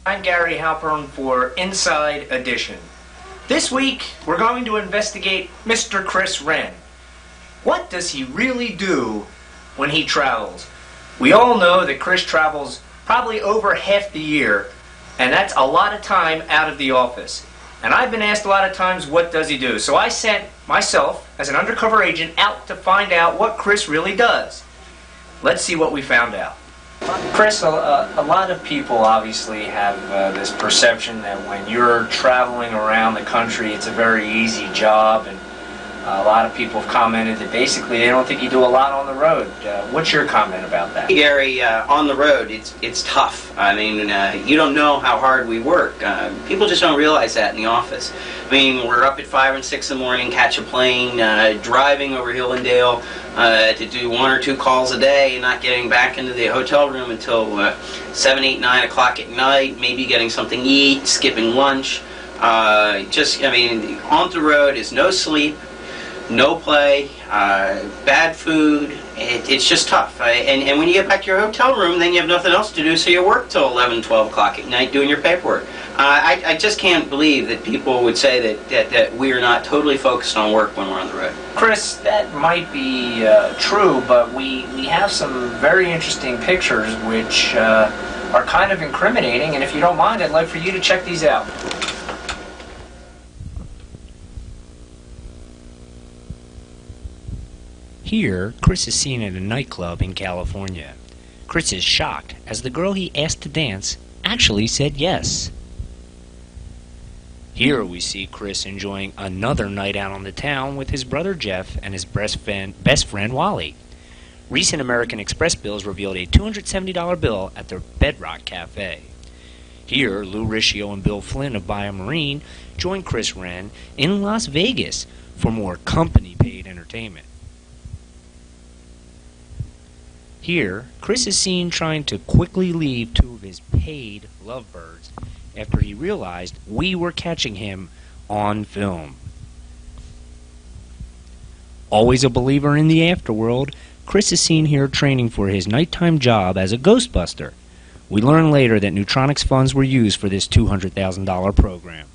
I'm Gary Halpern for Inside Edition. This week, we're going to investigate Mr. Chris Wren. What does he really do when he travels? We all know that Chris travels probably over half the year, and that's a lot of time out of the office. And I've been asked a lot of times, what does he do? So I sent myself, as an undercover agent, out to find out what Chris really does. Let's see what we found out. Chris, a lot of people obviously have this perception that when you're traveling around the country, it's a very easy job, and a lot of people have commented that basically they don't think you do a lot on the road. What's your comment about that? Gary, on the road, it's tough. I mean, you don't know how hard we work. People just don't realize that in the office. I mean, we're up at 5 and 6 in the morning, catch a plane, driving over hill and dale to do 1 or 2 calls a day, and not getting back into the hotel room until 7, 8, 9 o'clock at night, maybe getting something to eat, skipping lunch. On the road is no sleep, no play, bad food. It's just tough. And when you get back to your hotel room, then you have nothing else to do, so you work till 11, 12 o'clock at night doing your paperwork. I just can't believe that people would say that we are not totally focused on work when we're on the road. Chris, that might be true, but we have some very interesting pictures which are kind of incriminating, and if you don't mind, I'd like for you to check these out. Here, Chris is seen at a nightclub in California. Chris is shocked as the girl he asked to dance actually said yes. Here we see Chris enjoying another night out on the town with his brother Jeff and his best friend Wally. Recent American Express bills revealed a $270 bill at the Bedrock Cafe. Here, Lou Riccio and Bill Flynn of BioMarine join Chris Wren in Las Vegas for more company-paid entertainment. Here, Chris is seen trying to quickly leave 2 of his paid lovebirds after he realized we were catching him on film. Always a believer in the afterworld, Chris is seen here training for his nighttime job as a Ghostbuster. We learn later that Neutronics funds were used for this $200,000 program.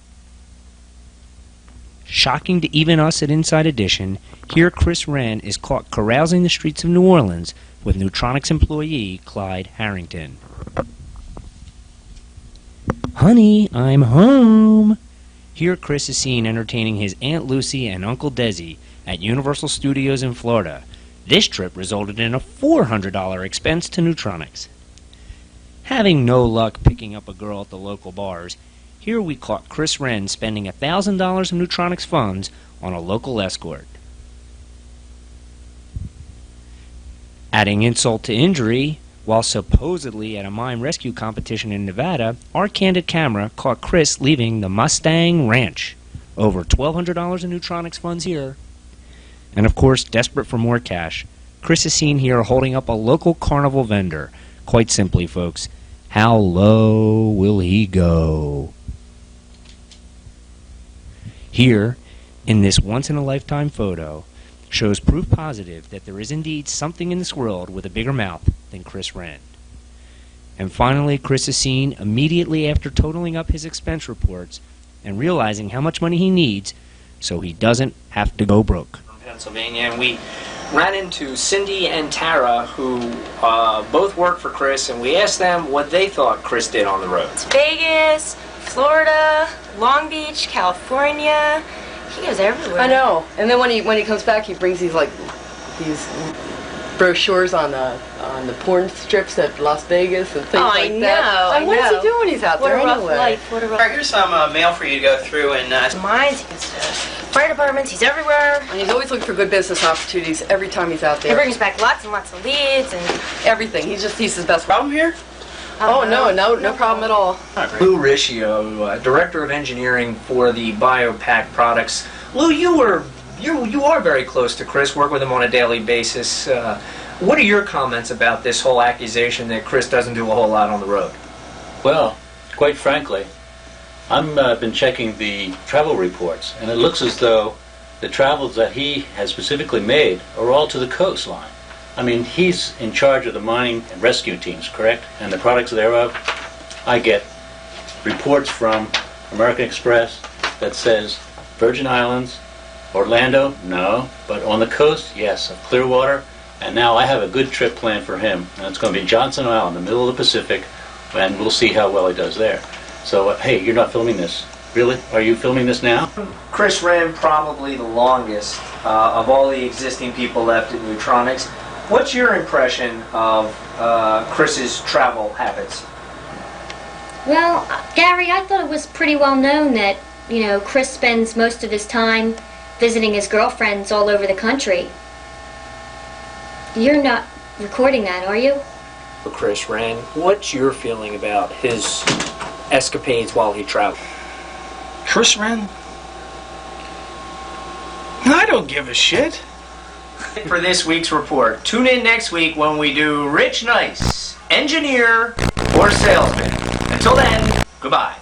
Shocking to even us at Inside Edition, here Chris Wren is caught carousing the streets of New Orleans with Neutronics employee Clyde Harrington. Honey, I'm home. Here Chris is seen entertaining his Aunt Lucy and Uncle Desi at Universal Studios in Florida. This trip resulted in a $400 expense to Neutronics. Having no luck picking up a girl at the local bars, here we caught Chris Wren spending $1,000 of Neutronics funds on a local escort. Adding insult to injury, while supposedly at a mine rescue competition in Nevada, our candid camera caught Chris leaving the Mustang Ranch. Over $1,200 in Neutronics funds here. And of course, desperate for more cash, Chris is seen here holding up a local carnival vendor. Quite simply, folks, how low will he go? Here, in this once-in-a-lifetime photo, shows proof positive that there is indeed something in this world with a bigger mouth than Chris Wren. And finally, Chris is seen immediately after totaling up his expense reports and realizing how much money he needs so he doesn't have to go broke. From Pennsylvania, and we ran into Cindy and Tara, who both work for Chris, and we asked them what they thought Chris did on the road. Vegas, Florida, Long Beach, California. He goes everywhere. I know. And then when he comes back, he brings these brochures on the porn strips at Las Vegas and things like that. I know. What does he do when he's out there anyway? What a rough life. What a rough All right, here's some mail for you to go through. And mines. He goes to fire departments. He's everywhere. And he's always looking for good business opportunities every time he's out there. He brings back lots and lots of leads and everything. He's his best. problem here? Oh, no problem at all. Lou Riccio, Director of Engineering for the BioPack products. Lou, you are very close to Chris, work with him on a daily basis. What are your comments about this whole accusation that Chris doesn't do a whole lot on the road? Well, quite frankly, I've been checking the travel reports, and it looks as though the travels that he has specifically made are all to the coastline. I mean, he's in charge of the mining and rescue teams, correct? And the products thereof, I get reports from American Express that says Virgin Islands, Orlando, no, but on the coast, yes, of Clearwater. And now I have a good trip planned for him, and it's going to be Johnson Island, the middle of the Pacific, and we'll see how well he does there. So, hey, you're not filming this. Really? Are you filming this now? Chris Wren, probably the longest of all the existing people left at Neutronics. What's your impression of Chris's travel habits? Well, Gary, I thought it was pretty well known that, Chris spends most of his time visiting his girlfriends all over the country. You're not recording that, are you? Chris Wren, what's your feeling about his escapades while he traveled? Chris Wren? I don't give a shit. For this week's report, tune in next week when we do Rich Nice, engineer or salesman. Until then, goodbye.